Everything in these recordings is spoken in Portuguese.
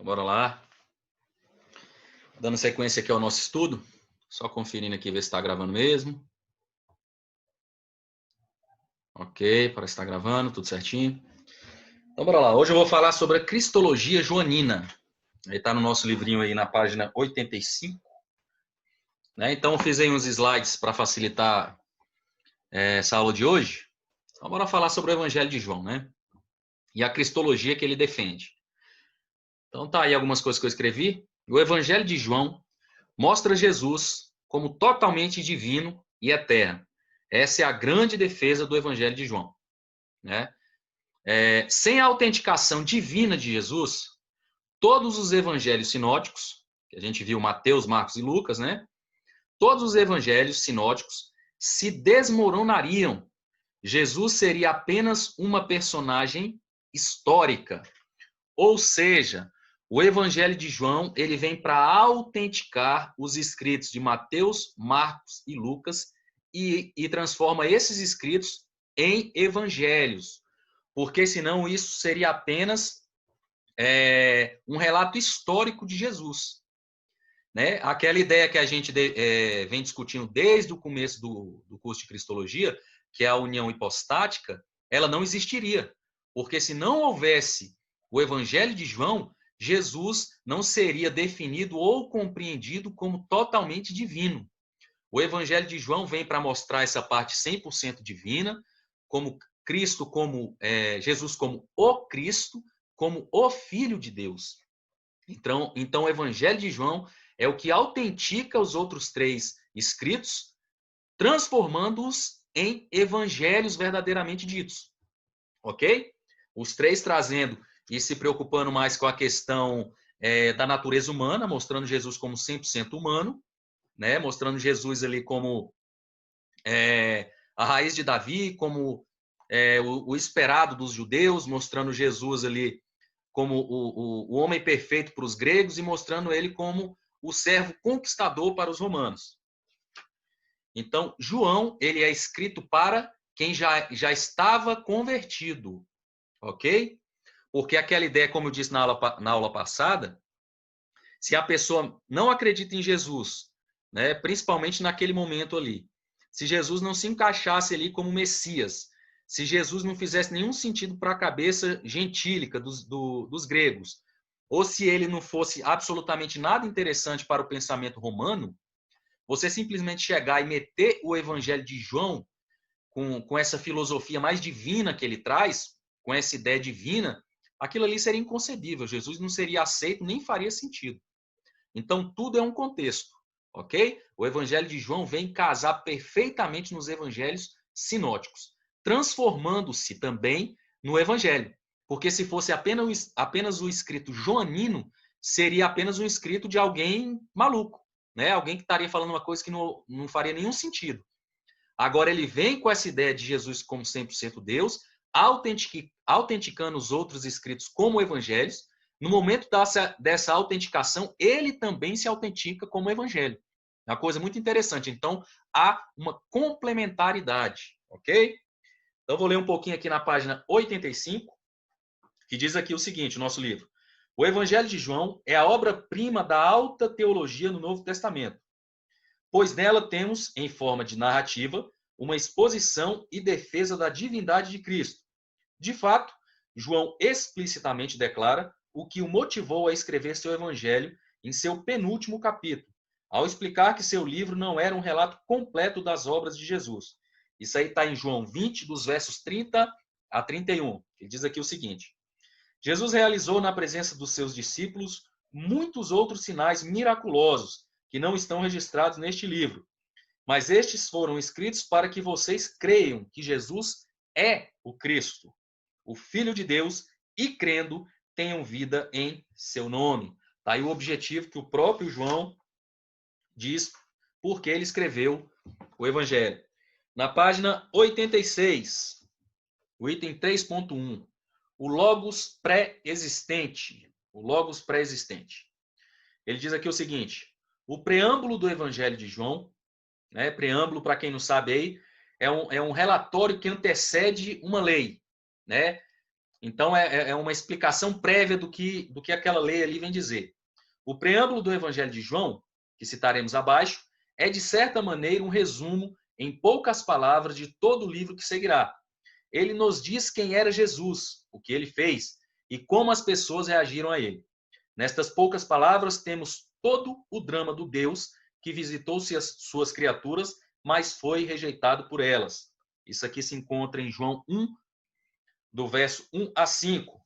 Então, bora lá. Dando sequência aqui ao nosso estudo. Só conferindo aqui, ver se está gravando mesmo. Ok, parece que está gravando, tudo certinho. Então, bora lá. Hoje eu vou falar sobre a Cristologia Joanina. Ele está no nosso livrinho aí na página 85. Né? Então, eu fiz aí uns slides para facilitar essa aula de hoje. Então, bora falar sobre o Evangelho de João, né? E a Cristologia que ele defende. Então, tá aí algumas coisas que eu escrevi. O Evangelho de João mostra Jesus como totalmente divino e eterno. Essa é a grande defesa do Evangelho de João. Né? Sem a autenticação divina de Jesus, todos os evangelhos sinóticos, que a gente viu Mateus, Marcos e Lucas, né? Todos os evangelhos sinóticos se desmoronariam. Jesus seria apenas uma personagem histórica. Ou seja, o Evangelho de João ele vem para autenticar os escritos de Mateus, Marcos e Lucas e transforma esses escritos em evangelhos, porque senão isso seria apenas um relato histórico de Jesus. Né? Aquela ideia que a gente vem discutindo desde o começo do curso de Cristologia, que é a união hipostática, ela não existiria, porque se não houvesse o Evangelho de João, Jesus não seria definido ou compreendido como totalmente divino. O Evangelho de João vem para mostrar essa parte 100% divina, como Cristo, Jesus como o Cristo, como o Filho de Deus. Então, o Evangelho de João é o que autentica os outros três escritos, transformando-os em evangelhos verdadeiramente ditos. Ok? Os três trazendo e se preocupando mais com a questão da natureza humana, mostrando Jesus como 100% humano, né? Mostrando Jesus ali como a raiz de Davi, como o esperado dos judeus, mostrando Jesus ali como o homem perfeito para os gregos e mostrando ele como o servo conquistador para os romanos. Então, João, ele é escrito para quem já estava convertido, ok? Porque aquela ideia, como eu disse na aula passada, se a pessoa não acredita em Jesus, né, principalmente naquele momento ali, se Jesus não se encaixasse ali como Messias, se Jesus não fizesse nenhum sentido para a cabeça gentílica dos gregos, ou se ele não fosse absolutamente nada interessante para o pensamento romano, você simplesmente chegar e meter o Evangelho de João com essa filosofia mais divina que ele traz, com essa ideia divina, aquilo ali seria inconcebível. Jesus não seria aceito, nem faria sentido. Então, tudo é um contexto, ok? O Evangelho de João vem casar perfeitamente nos evangelhos sinóticos, transformando-se também no Evangelho. Porque se fosse apenas o escrito joanino, seria apenas um escrito de alguém maluco, né? Alguém que estaria falando uma coisa que não faria nenhum sentido. Agora, ele vem com essa ideia de Jesus como 100% Deus, autenticando os outros escritos como evangelhos. No momento dessa autenticação, ele também se autentica como evangelho. É uma coisa muito interessante. Então, há uma complementaridade, ok? Então, vou ler um pouquinho aqui na página 85, que diz aqui o seguinte, o nosso livro. O Evangelho de João é a obra-prima da alta teologia no Novo Testamento, pois nela temos, em forma de narrativa, uma exposição e defesa da divindade de Cristo. De fato, João explicitamente declara o que o motivou a escrever seu evangelho em seu penúltimo capítulo, ao explicar que seu livro não era um relato completo das obras de Jesus. Isso aí está em João 20, dos versos 30 a 31. Ele diz aqui o seguinte: Jesus realizou na presença dos seus discípulos muitos outros sinais miraculosos que não estão registrados neste livro, mas estes foram escritos para que vocês creiam que Jesus é o Cristo, o Filho de Deus, e crendo, tenham vida em seu nome. Está aí o objetivo que o próprio João diz porque ele escreveu o Evangelho. Na página 86, o item 3.1, o Logos pré-existente. O Logos pré-existente. Ele diz aqui o seguinte: o preâmbulo do Evangelho de João, né, preâmbulo, para quem não sabe aí, é um relatório que antecede uma lei, né? Então, é uma explicação prévia do que aquela lei ali vem dizer. O preâmbulo do Evangelho de João, que citaremos abaixo, é, de certa maneira, um resumo, em poucas palavras, de todo o livro que seguirá. Ele nos diz quem era Jesus, o que ele fez e como as pessoas reagiram a ele. Nestas poucas palavras, temos todo o drama do Deus que visitou suas criaturas, mas foi rejeitado por elas. Isso aqui se encontra em João 1, do verso 1 a 5.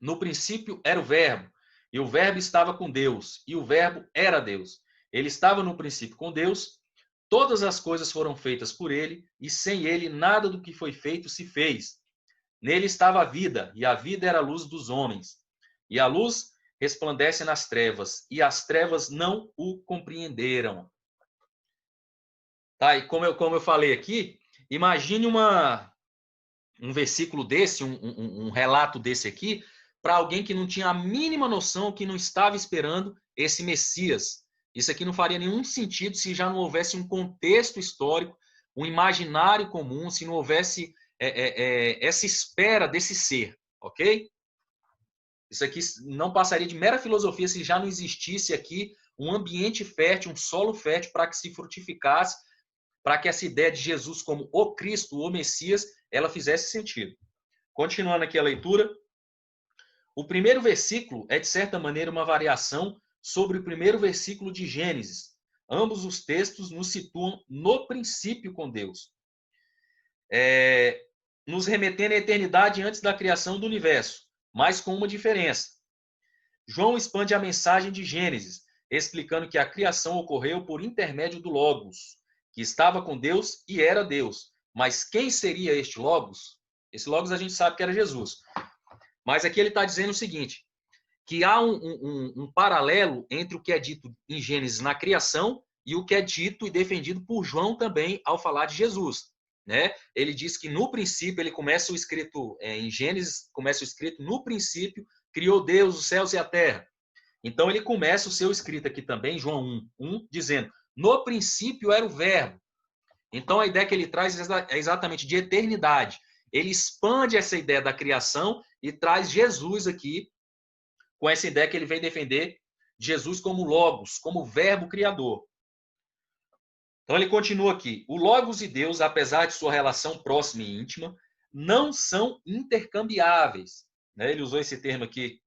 No princípio era o Verbo, e o Verbo estava com Deus, e o Verbo era Deus. Ele estava no princípio com Deus, todas as coisas foram feitas por ele, e sem ele nada do que foi feito se fez. Nele estava a vida, e a vida era a luz dos homens. E a luz resplandece nas trevas, e as trevas não o compreenderam. Tá, e como eu falei aqui, imagine um versículo desse, um relato desse aqui, para alguém que não tinha a mínima noção, que não estava esperando esse Messias. Isso aqui não faria nenhum sentido se já não houvesse um contexto histórico, um imaginário comum, se não houvesse essa espera desse ser, ok? Isso aqui não passaria de mera filosofia se já não existisse aqui um ambiente fértil, um solo fértil para que se frutificasse, para que essa ideia de Jesus como o Cristo, o Messias, ela fizesse sentido. Continuando aqui a leitura, o primeiro versículo é, de certa maneira, uma variação sobre o primeiro versículo de Gênesis. Ambos os textos nos situam no princípio com Deus, nos remetendo à eternidade antes da criação do universo, mas com uma diferença. João expande a mensagem de Gênesis, explicando que a criação ocorreu por intermédio do Logos, que estava com Deus e era Deus. Mas quem seria este Logos? Esse Logos a gente sabe que era Jesus. Mas aqui ele está dizendo o seguinte, que há um paralelo entre o que é dito em Gênesis na criação e o que é dito e defendido por João também ao falar de Jesus. Né? Ele diz que no princípio, ele começa o escrito, em Gênesis, começa o escrito, no princípio, criou Deus os céus e a terra. Então ele começa o seu escrito aqui também, João 1, dizendo, no princípio era o verbo. Então a ideia que ele traz é exatamente de eternidade. Ele expande essa ideia da criação e traz Jesus aqui com essa ideia que ele vem defender Jesus como Logos, como verbo criador. Então ele continua aqui. O Logos e Deus, apesar de sua relação próxima e íntima, não são intercambiáveis. Ele usou esse termo aqui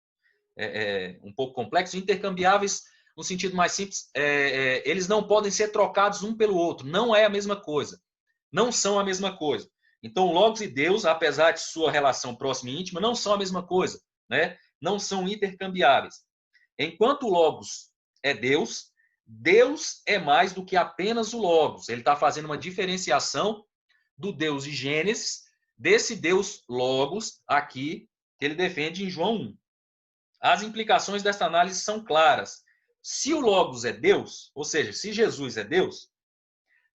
um pouco complexo. Intercambiáveis, no sentido mais simples, eles não podem ser trocados um pelo outro. Não é a mesma coisa. Não são a mesma coisa. Então, Logos e Deus, apesar de sua relação próxima e íntima, não são a mesma coisa. Né? Não são intercambiáveis. Enquanto o Logos é Deus, Deus é mais do que apenas o Logos. Ele está fazendo uma diferenciação do Deus de Gênesis, desse Deus Logos aqui, que ele defende em João 1. As implicações desta análise são claras. Se o Logos é Deus, ou seja, se Jesus é Deus,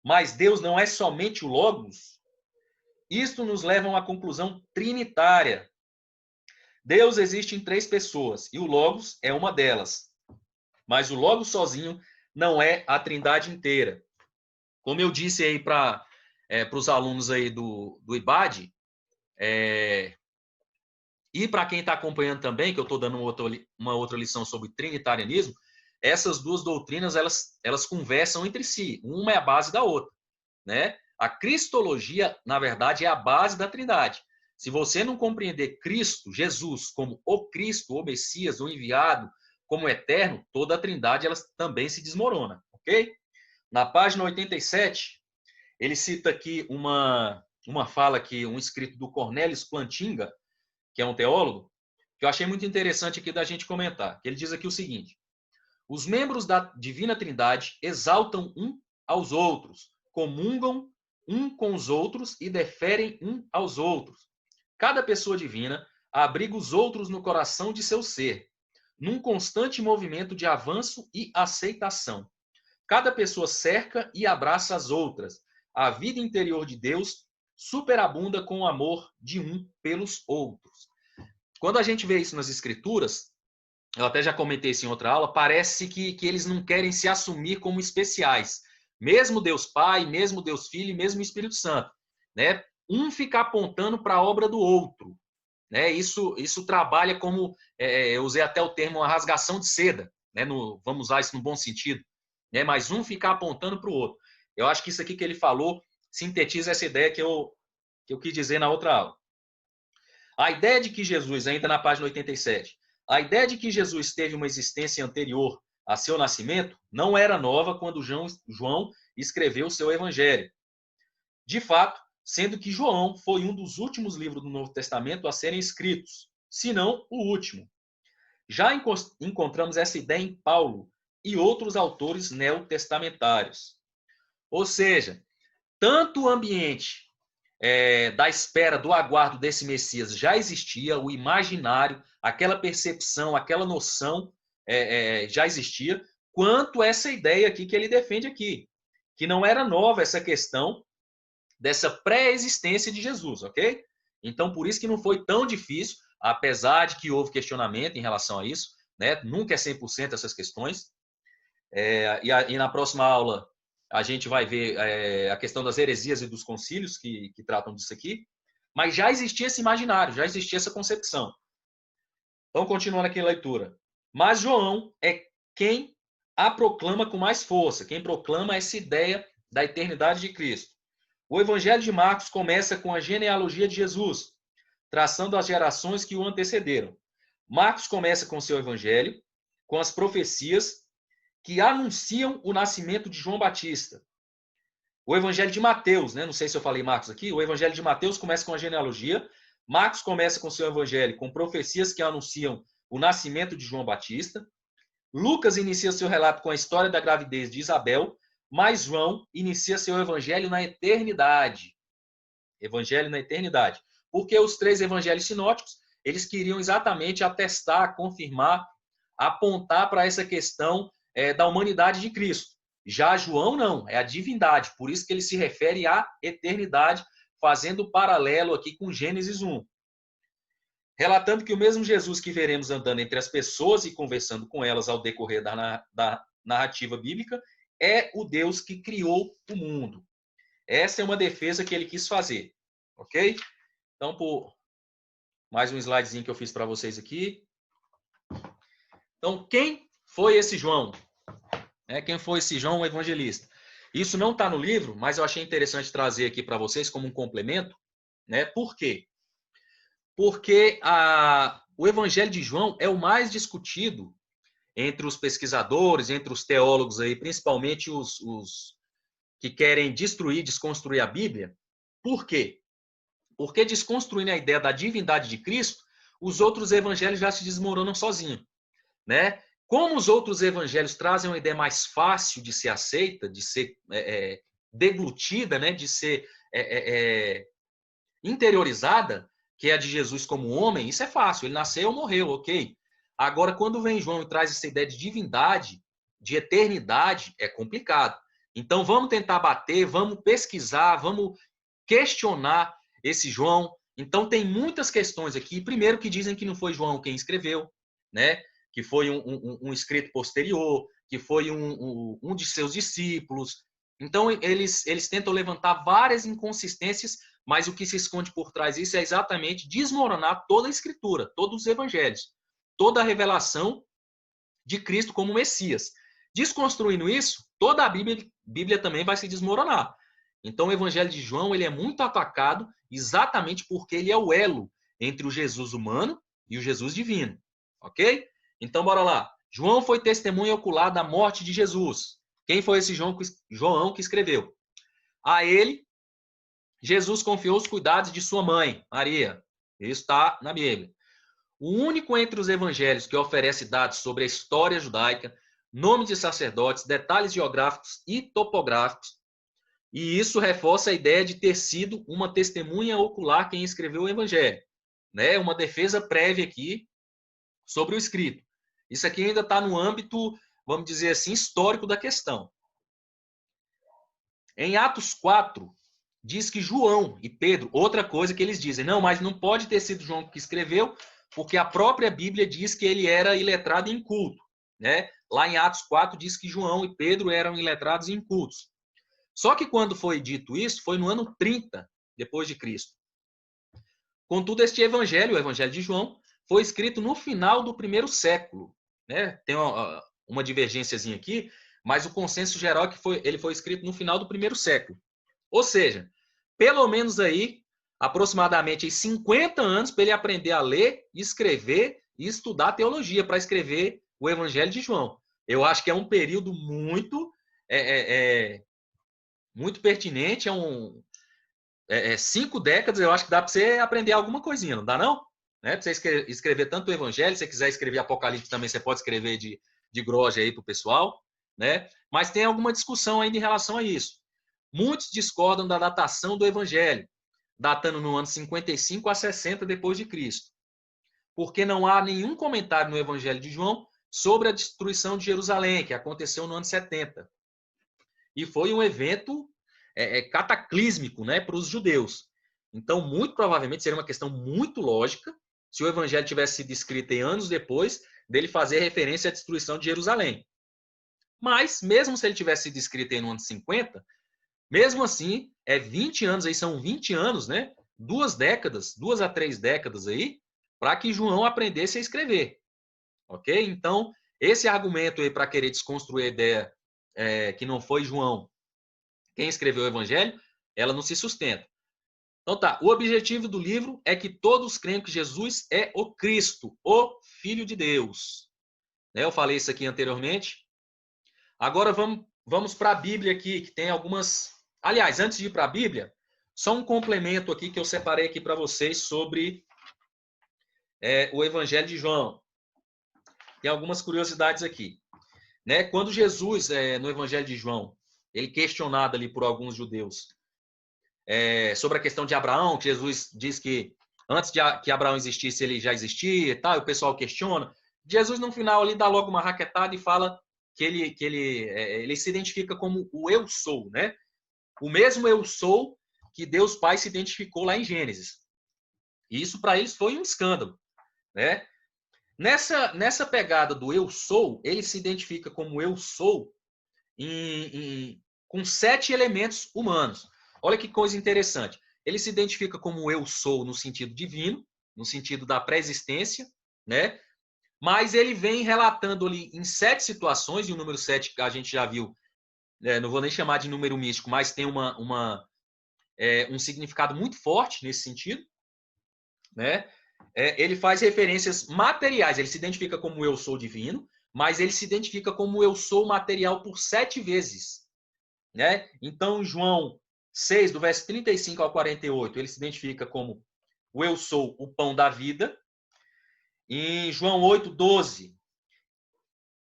mas Deus não é somente o Logos, isto nos leva a uma conclusão trinitária. Deus existe em 3 pessoas e o Logos é uma delas. Mas o Logos sozinho não é a Trindade inteira. Como eu disse aí para os alunos aí do IBAD, e para quem está acompanhando também, que eu estou dando uma outra lição sobre trinitarianismo, essas duas doutrinas elas conversam entre si. Uma é a base da outra. Né? A cristologia, na verdade, é a base da Trindade. Se você não compreender Cristo, Jesus, como o Cristo, o Messias, o enviado, como eterno, toda a Trindade ela também se desmorona, ok? Na página 87, ele cita aqui uma fala aqui, um escrito do Cornelius Plantinga, que é um teólogo, que eu achei muito interessante aqui da gente comentar. Ele diz aqui o seguinte: os membros da Divina Trindade exaltam um aos outros, comungam um com os outros e deferem um aos outros. Cada pessoa divina abriga os outros no coração de seu ser, num constante movimento de avanço e aceitação. Cada pessoa cerca e abraça as outras. A vida interior de Deus superabunda com o amor de um pelos outros. Quando a gente vê isso nas Escrituras, eu até já comentei isso em outra aula, parece que eles não querem se assumir como especiais. Mesmo Deus Pai, mesmo Deus Filho e mesmo o Espírito Santo. Né? Um fica apontando para a obra do outro. né? Isso trabalha como, eu usei até o termo, uma rasgação de seda, né? Vamos usar isso no bom sentido, né? Mas um ficar apontando para o outro. Eu acho que isso aqui que ele falou sintetiza essa ideia que eu quis dizer na outra aula. A ideia de que Jesus, ainda na página 87, a ideia de que Jesus teve uma existência anterior a seu nascimento não era nova quando João escreveu o seu evangelho. De fato, sendo que João foi um dos últimos livros do Novo Testamento a serem escritos, se não o último. Já encontramos essa ideia em Paulo e outros autores neotestamentários. Ou seja, tanto o ambiente da espera, do aguardo desse Messias já existia, o imaginário, aquela percepção, aquela noção já existia, quanto essa ideia aqui que ele defende aqui, que não era nova essa questão dessa pré-existência de Jesus, ok? Então, por isso que não foi tão difícil, apesar de que houve questionamento em relação a isso, né? Nunca é 100% essas questões. E na próxima aula a gente vai ver a questão das heresias e dos concílios que tratam disso aqui. Mas já existia esse imaginário, já existia essa concepção. Então, continuando aqui a leitura. Mas João é quem a proclama com mais força, quem proclama essa ideia da eternidade de Cristo. O Evangelho de Marcos começa com a genealogia de Jesus, traçando as gerações que o antecederam. Marcos começa com seu evangelho, com as profecias que anunciam o nascimento de João Batista. O evangelho de Mateus, né? Não sei se eu falei Marcos aqui, o evangelho de Mateus começa com a genealogia, Marcos começa com seu evangelho com profecias que anunciam o nascimento de João Batista, Lucas inicia seu relato com a história da gravidez de Isabel, mas João inicia seu evangelho na eternidade. Evangelho na eternidade. Porque os três evangelhos sinóticos, eles queriam exatamente atestar, confirmar, apontar para essa questão da humanidade de Cristo. Já João não, é a divindade, por isso que ele se refere à eternidade, fazendo paralelo aqui com Gênesis 1. Relatando que o mesmo Jesus que veremos andando entre as pessoas e conversando com elas ao decorrer da narrativa bíblica é o Deus que criou o mundo. Essa é uma defesa que ele quis fazer, ok? Então, por mais um slidezinho que eu fiz para vocês aqui. Então, quem foi esse João? Quem foi esse João evangelista? Isso não está no livro, mas eu achei interessante trazer aqui para vocês como um complemento. Né? Por quê? Porque o evangelho de João é o mais discutido entre os pesquisadores, entre os teólogos, aí, principalmente os que querem destruir, desconstruir a Bíblia. Por quê? Porque desconstruindo a ideia da divindade de Cristo, os outros evangelhos já se desmoronam sozinhos. Né? Como os outros evangelhos trazem uma ideia mais fácil de ser aceita, de ser deglutida, né? De ser interiorizada, que é a de Jesus como homem, isso é fácil, ele nasceu, morreu, ok. Agora, quando vem João e traz essa ideia de divindade, de eternidade, é complicado. Então, vamos tentar bater, vamos pesquisar, vamos questionar esse João. Então, tem muitas questões aqui. Primeiro, que dizem que não foi João quem escreveu, né? Que foi um escrito posterior, que foi um de seus discípulos. Então, eles tentam levantar várias inconsistências, mas o que se esconde por trás disso é exatamente desmoronar toda a Escritura, todos os evangelhos, toda a revelação de Cristo como Messias. Desconstruindo isso, toda a Bíblia também vai se desmoronar. Então, o evangelho de João ele é muito atacado exatamente porque ele é o elo entre o Jesus humano e o Jesus divino. Ok? Então, bora lá. João foi testemunha ocular da morte de Jesus. Quem foi esse João que escreveu? A ele, Jesus confiou os cuidados de sua mãe, Maria. Isso está na Bíblia. O único entre os evangelhos que oferece dados sobre a história judaica, nomes de sacerdotes, detalhes geográficos e topográficos. E isso reforça a ideia de ter sido uma testemunha ocular quem escreveu o evangelho. Né? Uma defesa prévia aqui sobre o escrito. Isso aqui ainda está no âmbito, vamos dizer assim, histórico da questão. Em Atos 4, diz que João e Pedro, outra coisa que eles dizem, não, mas não pode ter sido João que escreveu, porque a própria Bíblia diz que ele era iletrado e inculto. Né? Lá em Atos 4 diz que João e Pedro eram iletrados e incultos. Só que quando foi dito isso, foi no ano 30 depois de Cristo. Contudo, este evangelho, o evangelho de João, foi escrito no final do primeiro século, né? Tem uma divergênciazinha aqui, mas o consenso geral é que ele foi escrito no final do primeiro século. Ou seja, pelo menos aí, aproximadamente 50 anos para ele aprender a ler, escrever e estudar teologia para escrever o Evangelho de João. Eu acho que é um período muito muito pertinente, 5 décadas, eu acho que dá para você aprender alguma coisinha, não dá não? Né? Para você escrever tanto o Evangelho, se você quiser escrever Apocalipse também, você pode escrever de groja aí para o pessoal, né? Mas tem alguma discussão ainda em relação a isso. Muitos discordam da datação do Evangelho, datando no ano 55 a 60 depois de Cristo, porque não há nenhum comentário no Evangelho de João sobre a destruição de Jerusalém, que aconteceu no ano 70. E foi um evento cataclísmico, né, para os judeus. Então, muito provavelmente, seria uma questão muito lógica se o Evangelho tivesse sido escrito em anos depois dele fazer referência à destruição de Jerusalém. Mas, mesmo se ele tivesse sido escrito em no ano 50, mesmo assim, 20 anos, aí são 20 anos, né? 2 décadas, 2 a 3 décadas aí, para que João aprendesse a escrever. Ok? Então, esse argumento aí para querer desconstruir a ideia que não foi João quem escreveu o Evangelho, ela não se sustenta. Então tá, o objetivo do livro é que todos creiam que Jesus é o Cristo, o Filho de Deus. Eu falei isso aqui anteriormente. Agora vamos para a Bíblia aqui, que tem algumas... Aliás, antes de ir para a Bíblia, só um complemento aqui que eu separei aqui para vocês sobre o Evangelho de João. Tem algumas curiosidades aqui. Né? Quando Jesus, no Evangelho de João, ele questionado ali por alguns judeus sobre a questão de Abraão, que Jesus diz que antes de que Abraão existisse, ele já existia e tal, e o pessoal questiona. Jesus, no final, ali dá logo uma raquetada e fala que ele se identifica como o eu sou, né? O mesmo eu sou que Deus Pai se identificou lá em Gênesis. E isso para eles foi um escândalo, né? Nessa pegada do eu sou, ele se identifica como eu sou com 7 elementos humanos. Olha que coisa interessante. Ele se identifica como eu sou no sentido divino, no sentido da pré-existência, né? Mas ele vem relatando ali em 7 situações, e o número 7 a gente já viu, não vou nem chamar de número místico, mas tem um significado muito forte nesse sentido, né? Ele faz referências materiais, ele se identifica como eu sou divino, mas ele se identifica como eu sou material por 7 vezes. Né? Então, João 6, do verso 35 ao 48, ele se identifica como o eu sou o pão da vida. Em João 8, 12,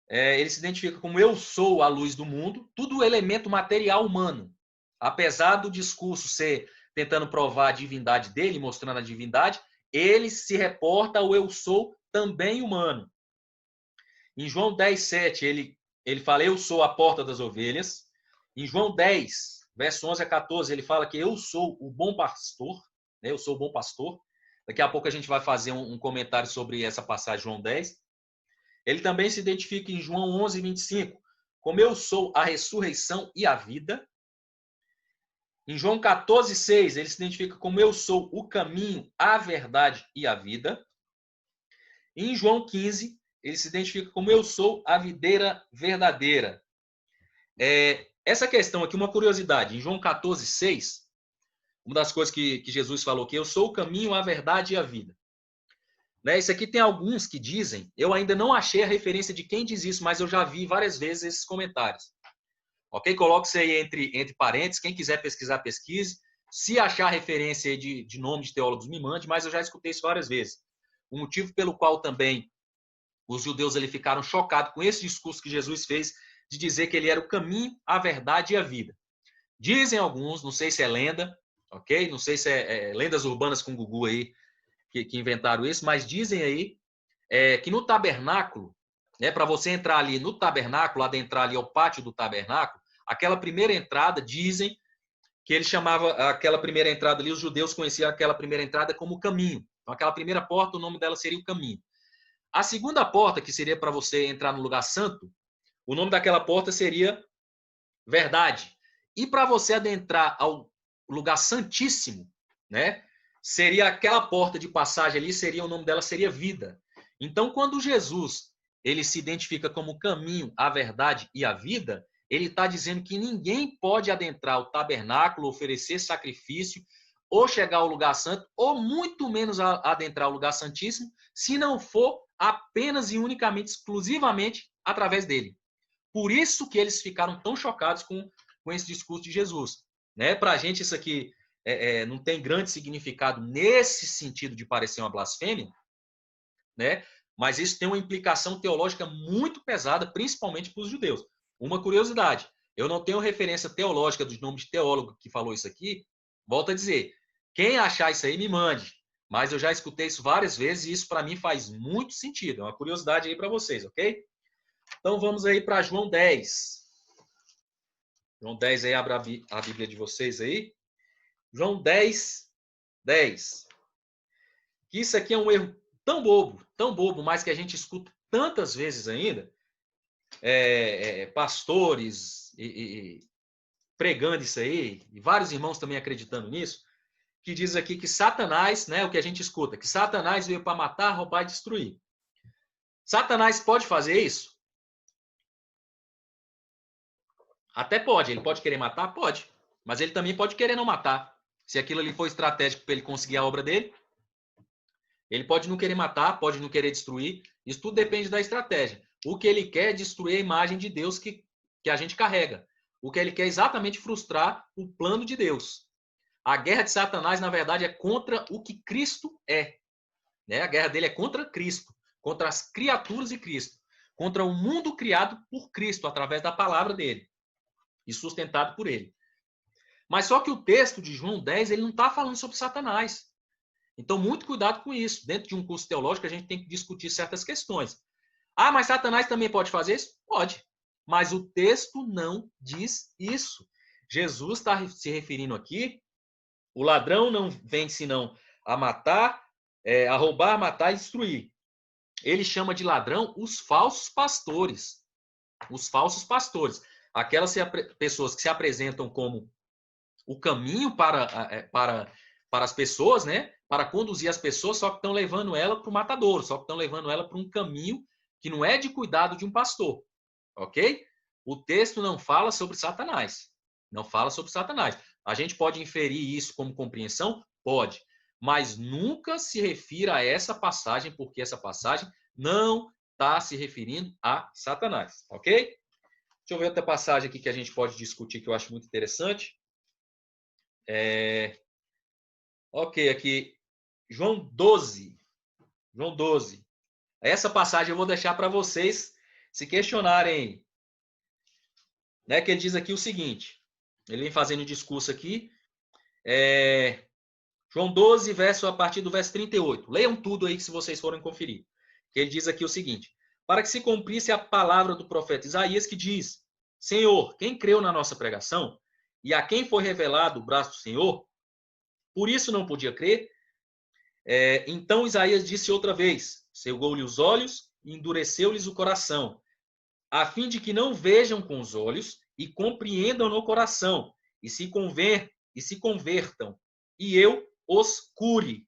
ele se identifica como eu sou a luz do mundo, tudo elemento material humano. Apesar do discurso ser tentando provar a divindade dele, mostrando a divindade, ele se reporta ao eu sou também humano. Em João 10, 7, ele fala, eu sou a porta das ovelhas. Em João 10, verso 11 a 14, ele fala que eu sou o bom pastor, né? Eu sou o bom pastor. Daqui a pouco a gente vai fazer um comentário sobre essa passagem, João 10. Ele também se identifica em João 11, 25, como eu sou a ressurreição e a vida. Em João 14, 6, ele se identifica como eu sou o caminho, a verdade e a vida. E em João 15, ele se identifica como eu sou a videira verdadeira. Essa questão aqui, uma curiosidade, em João 14, 6, uma das coisas que Jesus falou, que eu sou o caminho, a verdade e a vida. Né? Isso aqui tem alguns que dizem, eu ainda não achei a referência de quem diz isso, mas eu já vi várias vezes esses comentários. Ok? Coloque isso aí entre parênteses, quem quiser pesquisar, pesquise. Se achar referência de nome de teólogos, me mande, mas eu já escutei isso várias vezes. O motivo pelo qual também os judeus ali ficaram chocados com esse discurso que Jesus fez, de dizer que ele era o caminho, a verdade e a vida. Dizem alguns, não sei se é lenda, ok? Não sei se é lendas urbanas com Gugu aí, que inventaram isso, mas dizem aí que no tabernáculo, né, para você entrar ali no tabernáculo, adentrar ali ao pátio do tabernáculo, aquela primeira entrada, dizem que ele chamava aquela primeira entrada ali, os judeus conheciam aquela primeira entrada como caminho. Então, aquela primeira porta, o nome dela seria o caminho. A segunda porta, que seria para você entrar no lugar santo, o nome daquela porta seria verdade. E para você adentrar ao lugar santíssimo, né, seria aquela porta de passagem ali, o nome dela seria vida. Então, quando Jesus ele se identifica como o caminho, a verdade e a vida, ele está dizendo que ninguém pode adentrar o tabernáculo, oferecer sacrifício, ou chegar ao lugar santo, ou muito menos adentrar o lugar santíssimo, se não for apenas e unicamente, exclusivamente, através dele. Por isso que eles ficaram tão chocados com esse discurso de Jesus. Né? Para a gente isso aqui não tem grande significado nesse sentido de parecer uma blasfêmia, né? Mas isso tem uma implicação teológica muito pesada, principalmente para os judeus. Uma curiosidade, eu não tenho referência teológica dos nomes de teólogo que falou isso aqui. Volto a dizer, quem achar isso aí, me mande. Mas eu já escutei isso várias vezes e isso para mim faz muito sentido. É uma curiosidade aí para vocês, ok? Então vamos aí para João 10. João 10 aí, abra a Bíblia de vocês aí. João 10, 10. Que isso aqui é um erro tão bobo, mas que a gente escuta tantas vezes ainda, pastores pregando isso aí, e vários irmãos também acreditando nisso, que diz aqui que Satanás, né, o que a gente escuta, que Satanás veio para matar, roubar e destruir. Satanás pode fazer isso? Até pode. Ele pode querer matar? Pode. Mas ele também pode querer não matar. Se aquilo ali for estratégico para ele conseguir a obra dele, ele pode não querer matar, pode não querer destruir. Isso tudo depende da estratégia. O que ele quer é destruir a imagem de Deus que a gente carrega. O que ele quer é exatamente frustrar o plano de Deus. A guerra de Satanás, na verdade, é contra o que Cristo é. Né? A guerra dele é contra Cristo, contra as criaturas de Cristo, contra o mundo criado por Cristo, através da palavra dele e sustentado por ele. Mas só que o texto de João 10, ele não está falando sobre Satanás. Então, muito cuidado com isso. Dentro de um curso teológico, a gente tem que discutir certas questões. Ah, mas Satanás também pode fazer isso? Pode. Mas o texto não diz isso. Jesus está se referindo aqui, o ladrão não vem senão a matar, a roubar, matar e destruir. Ele chama de ladrão os falsos pastores. Os falsos pastores. Aquelas pessoas que se apresentam como o caminho para as pessoas, né? Para conduzir as pessoas, só que estão levando ela para o matadouro, só que estão levando ela para um caminho que não é de cuidado de um pastor, ok? O texto não fala sobre Satanás, não fala sobre Satanás. A gente pode inferir isso como compreensão? Pode, mas nunca se refira a essa passagem, porque essa passagem não está se referindo a Satanás, ok? Deixa eu ver outra passagem aqui que a gente pode discutir que eu acho muito interessante. Ok, aqui, João 12. João 12. Essa passagem eu vou deixar para vocês se questionarem. Né, que ele diz aqui o seguinte, ele vem fazendo um discurso aqui, João 12, a partir do verso 38. Leiam tudo aí se vocês forem conferir. Que ele diz aqui o seguinte, para que se cumprisse a palavra do profeta Isaías que diz, Senhor, quem creu na nossa pregação e a quem foi revelado o braço do Senhor, por isso não podia crer. Então Isaías disse outra vez, cegou-lhe os olhos e endureceu-lhes o coração, a fim de que não vejam com os olhos e compreendam no coração, e se convertam, e eu os cure.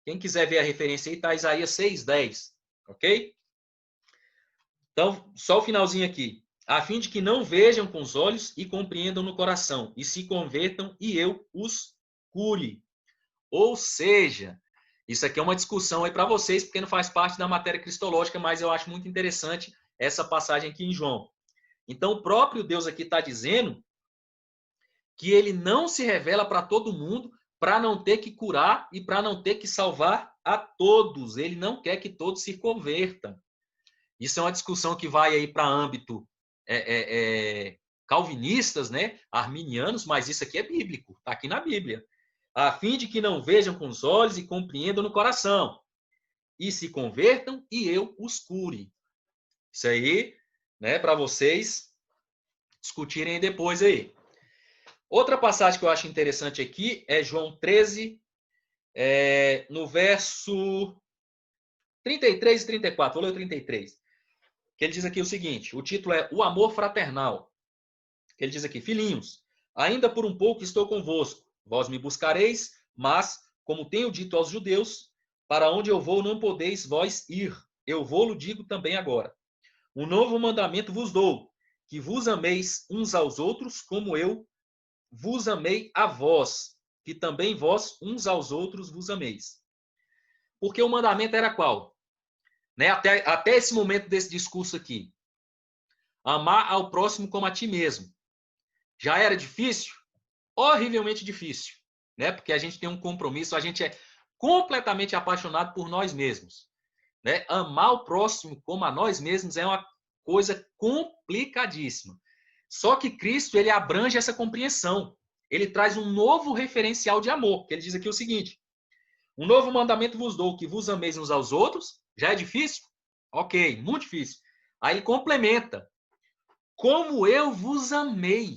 Quem quiser ver a referência aí, está Isaías 6:10, ok? Então, só o finalzinho aqui. A fim de que não vejam com os olhos e compreendam no coração, e se convertam, e eu os cure. Ou seja, isso aqui é uma discussão aí para vocês, porque não faz parte da matéria cristológica, mas eu acho muito interessante essa passagem aqui em João. Então, o próprio Deus aqui está dizendo que ele não se revela para todo mundo para não ter que curar e para não ter que salvar a todos. Ele não quer que todos se convertam. Isso é uma discussão que vai aí para âmbito calvinistas, né? Arminianos, mas isso aqui é bíblico, está aqui na Bíblia. A fim de que não vejam com os olhos e compreendam no coração, e se convertam e eu os cure. Isso aí, né, para vocês discutirem depois aí. Outra passagem que eu acho interessante aqui é João 13, no verso 33 e 34. Vou ler o 33. Que ele diz aqui o seguinte, o título é O Amor Fraternal. Que ele diz aqui, filhinhos, ainda por um pouco estou convosco. Vós me buscareis, mas como tenho dito aos judeus, para onde eu vou não podeis vós ir. Eu vou-lo digo também agora. Um novo mandamento vos dou, que vos ameis uns aos outros, como eu vos amei a vós, que também vós uns aos outros vos ameis. Porque o mandamento era qual? Né? Até esse momento desse discurso aqui. Amar ao próximo como a ti mesmo. Já era difícil? Horrivelmente difícil. Né? Porque a gente tem um compromisso, a gente é completamente apaixonado por nós mesmos. Né? Amar o próximo como a nós mesmos é uma coisa complicadíssima. Só que Cristo, ele abrange essa compreensão. Ele traz um novo referencial de amor. Ele diz aqui o seguinte: um novo mandamento vos dou, que vos ameis uns aos outros. Já é difícil? Ok, muito difícil. Aí ele complementa: como eu vos amei.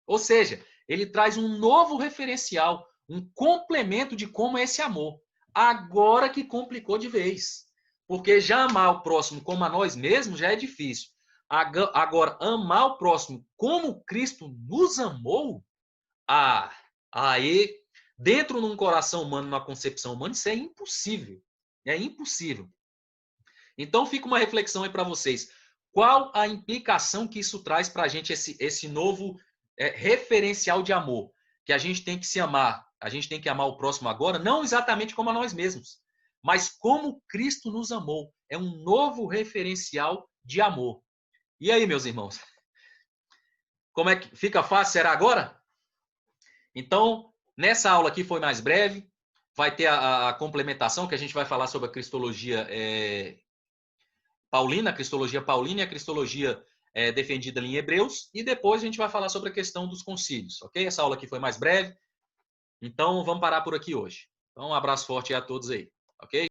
Ou seja, ele traz um novo referencial, um complemento de como é esse amor. Agora que complicou de vez. Porque já amar o próximo como a nós mesmos já é difícil. Agora, amar o próximo como Cristo nos amou, aí, dentro de um coração humano, numa concepção humana, isso é impossível. É impossível. Então, fica uma reflexão aí para vocês. Qual a implicação que isso traz para a gente, esse novo referencial de amor? Que a gente tem que se amar. A gente tem que amar o próximo agora, não exatamente como a nós mesmos, mas como Cristo nos amou. É um novo referencial de amor. E aí, meus irmãos? Como é que fica fácil? Será agora? Então, nessa aula aqui foi mais breve. Vai ter a complementação, que a gente vai falar sobre a cristologia paulina, a cristologia paulina e a cristologia defendida ali em Hebreus. E depois a gente vai falar sobre a questão dos concílios, ok? Essa aula aqui foi mais breve. Então, vamos parar por aqui hoje. Então, um abraço forte a todos aí, ok?